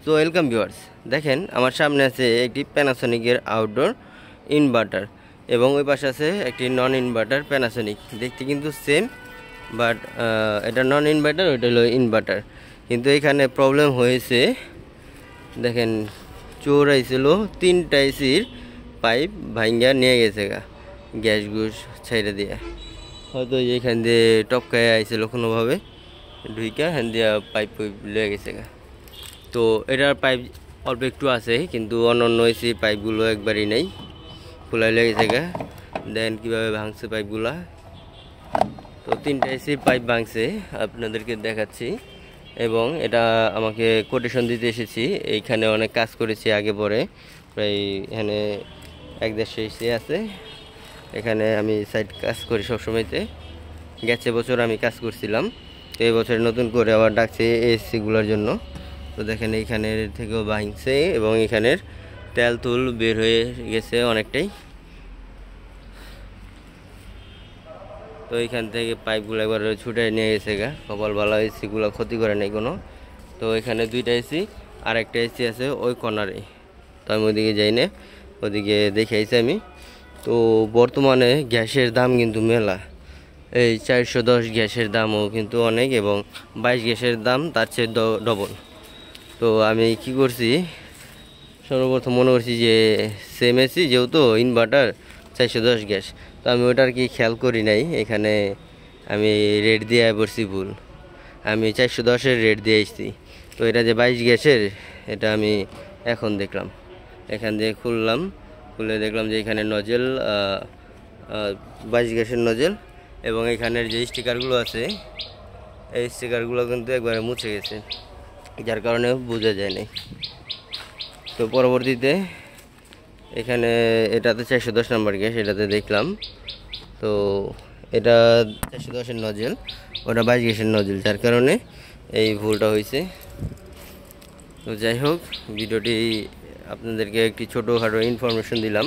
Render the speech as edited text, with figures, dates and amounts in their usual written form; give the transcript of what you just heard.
তো welcome viewers, দেখেন আমার সামনে আছে একটি প্যানাসোনিকের আউটডোর ইনভার্টার এবং ওই পাশে আছে একটি নন ইনভার্টার প্যানাসোনিক। দেখতে কিন্তু সেম, বাট এটা নন ইনভার্টার, ওইটা হলো ইনভার্টার। কিন্তু এখানে প্রবলেম হয়েছে, দেখেন চোর আইছিল 3টা এসির পাইপ ভাঙ্গা নিয়ে গেছে গ্যাস গুস ছাইড়ে দিয়ে, হয়তো এখান দিয়ে টপকায় আইছিল কোনোভাবে ঢুইকা হ্যান দিয়া পাইপ লয়ে গেছে তো এটার পাইপ অল্প একটু আছে, কিন্তু অন্য এসির পাইপগুলো একবারই নেই, খোলা লেগেছে দেন কীভাবে ভাঙছে পাইপগুলা। তো 3টা এসির পাইপ ভাঙছে, আপনাদেরকে দেখাচ্ছি। এবং এটা আমাকে কোটেশন দিতে এসেছি, এইখানে অনেক কাজ করেছি আগে পরে, প্রায় এখানে 1-1.5 এসি আছে। এখানে আমি সাইড কাজ করি সবসময়তে, গেছে বছর আমি কাজ করছিলাম, তো এই বছর নতুন করে আবার ডাকছে এসিগুলোর জন্য। তো দেখেন এইখানের থেকেও ভাঙছে এবং এখানের তেল তুল বের হয়ে গেছে অনেকটাই। তো এইখান থেকে পাইপগুলো একবার ছুটে নিয়ে গেছে কপাল ভালো, এসিগুলো ক্ষতি করে নেই কোনো। তো এখানে 2টা এসি আর একটা এসি আছে ওই কর্নারে, তো আমি ওইদিকে যাই না, ওদিকে দেখে আইছি আমি। তো বর্তমানে গ্যাসের দাম কিন্তু মেলা, এই 410 গ্যাসের দামও কিন্তু অনেক, এবং 22 গ্যাসের দাম তার চেয়ে ডবল। তো আমি কি করছি, সর্বপ্রথম মনে করছি যে সেম এসি যেহেতু ইনভার্টার 410 গ্যাস, তো আমি ওটার কি খেয়াল করি নাই। এখানে আমি রেট দিয়ে পড়ছি ভুল, আমি 410-এর রেট দিয়ে এসেছি। তো এটা যে 22 গ্যাসের, এটা আমি এখন দেখলাম। এখান দিয়ে খুলে দেখলাম যে এখানে নজেল 22 গ্যাসের নজেল, এবং এখানের যে স্টিকারগুলো আছে এই স্টিকারগুলো কিন্তু একবারে মুছে গেছে, যার কারণে বোঝা যায় না। তো পরবর্তীতে এখানে এটাতে 410 নম্বর গ্যাস, এটাতে দেখলাম তো এটা 410-এর নজেল, ওটা 22 গ্যাসের নজেল, যার কারণে এই ভুলটা হয়েছে। তো যাই হোক, ভিডিওটি আপনাদেরকে একটি ছোটোখাটো ইনফরমেশন দিলাম।